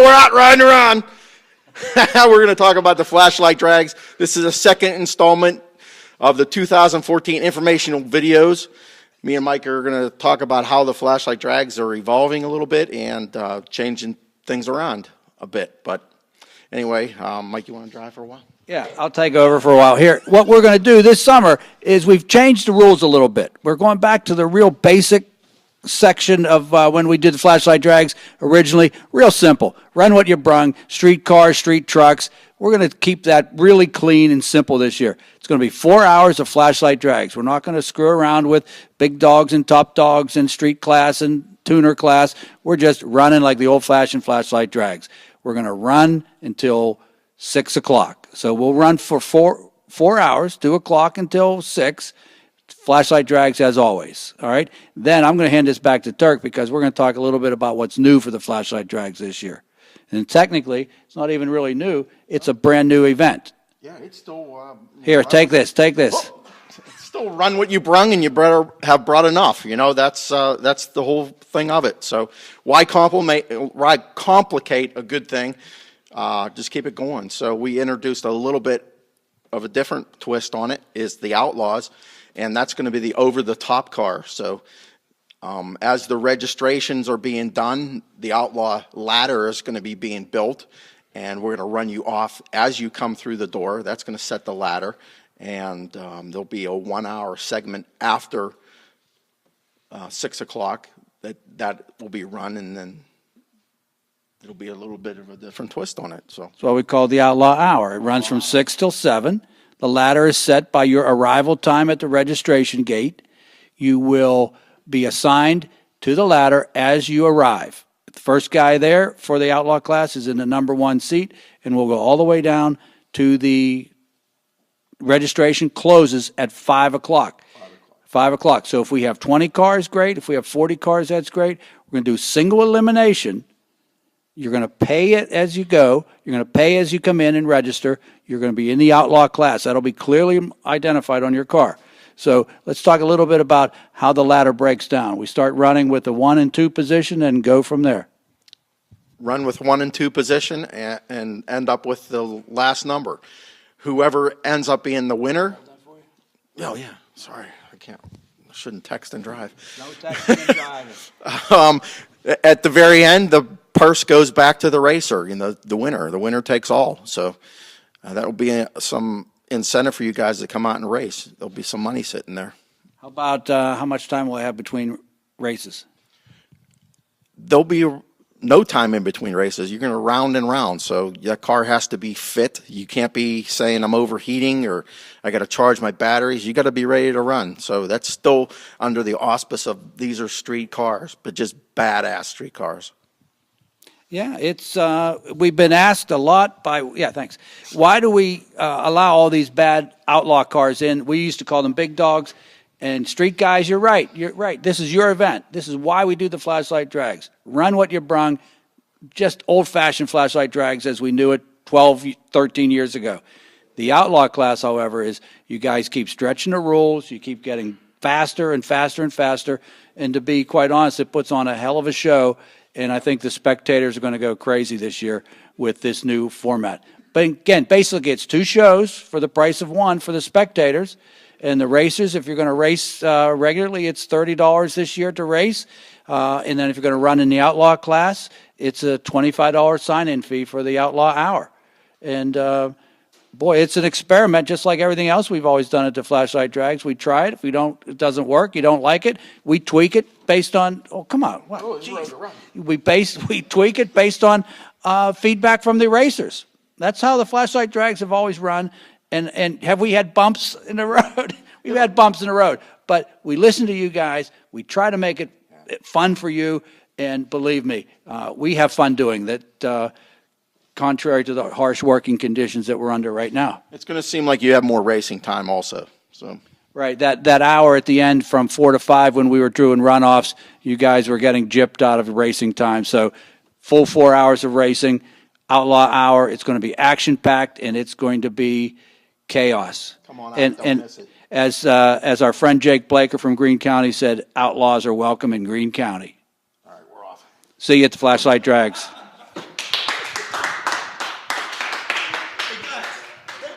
we're out riding around. We're going to talk about the flashlight drags. This is a second installment of the 2014 informational videos. Me and Mike are going to talk about how the flashlight drags are evolving a little bit and changing things around a bit. But anyway, Mike, you want to drive for a while? Yeah, I'll take over for a while here. What we're going to do this summer is we've changed the rules a little bit. We're going back to the real basic section of when we did the flashlight drags originally. Real simple. Run what you brung. Street cars, street trucks. We're going to keep that really clean and simple this year. It's going to be 4 hours of flashlight drags. We're not going to screw around with big dogs and top dogs and street class and tuner class. We're just running like the old-fashioned flashlight drags. We're going to run until 6 o'clock. So we'll run for four hours, 2 o'clock until 6. Flashlight drags as always. All right. Then I'm going to hand this back to Turk because we're going to talk a little bit about what's new for the flashlight drags this year. And technically, it's not even really new. It's a brand new event. Yeah, it's still. Here, take this. Take this. Whoa. Still run what you brung, and you better have brought enough. You know, that's the whole thing of it. So why complicate a good thing? Just keep it going. So we introduced a little bit of a different twist on it. Is the Outlaws. And that's going to be the over-the-top car. So as the registrations are being done, the Outlaw ladder is going to be being built. And we're going to run you off as you come through the door. That's going to set the ladder. And there'll be a 1 hour segment after 6 o'clock that will be run. And then it'll be a little bit of a different twist on it. So that's what we call the Outlaw Hour. It runs from 6 till 7. The ladder is set by your arrival time at the registration gate. You will be assigned to the ladder as you arrive. The first guy there for the Outlaw class is in the number 1 seat, and we'll go all the way down to the registration closes at 5 o'clock. 5 o'clock. So if we have 20 cars, great. If we have 40 cars, that's great. We're going to do single elimination. You're going to pay it as you go. You're going to pay as you come in and register. You're going to be in the Outlaw class. That'll be clearly identified on your car. So let's talk a little bit about how the ladder breaks down. We start running with the 1 and 2 position and go from there. Run with 1 and 2 position and end up with the last number. Whoever ends up being the winner. Oh, yeah. Sorry. I shouldn't text and drive. No texting and driving. At the very end, the purse goes back to the racer, the winner. The winner takes all. So that will be some incentive for you guys to come out and race. There'll be some money sitting there. How about how much time will I have between races? There'll be no time in between races. You're going to round and round. So that car has to be fit. You can't be saying I'm overheating or I got to charge my batteries. You got to be ready to run. So that's still under the auspice of these are street cars, but just badass street cars. Yeah, it's we've been asked a lot by thanks. Why do we allow all these bad outlaw cars in? We used to call them big dogs and street guys. You're right. You're right. This is your event. This is why we do the flashlight drags. Run what you brung. Just old-fashioned flashlight drags as we knew it 12, 13 years ago. The outlaw class, however, is you guys keep stretching the rules. You keep getting faster and faster and faster. And to be quite honest, it puts on a hell of a show. And I think the spectators are going to go crazy this year with this new format. But again, basically it's 2 shows for the price of 1 for the spectators. And the racers, if you're going to race regularly, it's $30 this year to race. And then if you're going to run in the outlaw class, it's a $25 sign-in fee for the Outlaw Hour. And boy, it's an experiment, just like everything else we've always done at the Flashlight Drags. We try it. If it doesn't work, you don't like it, we tweak it based on. Oh, come on! Wow, we tweak it based on feedback from the racers. That's how the Flashlight Drags have always run. And have we had bumps in the road? We've had bumps in the road, but we listen to you guys. We try to make it fun for you, and believe me, we have fun doing that. Contrary to the harsh working conditions that we're under right now. It's going to seem like you have more racing time also. So right, that hour at the end from 4 to 5 when we were doing runoffs, you guys were getting gypped out of racing time. So full 4 hours of racing, Outlaw Hour. It's going to be action-packed, and it's going to be chaos. Come on out, don't miss it. As our friend Jake Blaker from Greene County said, outlaws are welcome in Greene County. All right, we're off. See you at the Flashlight Drags.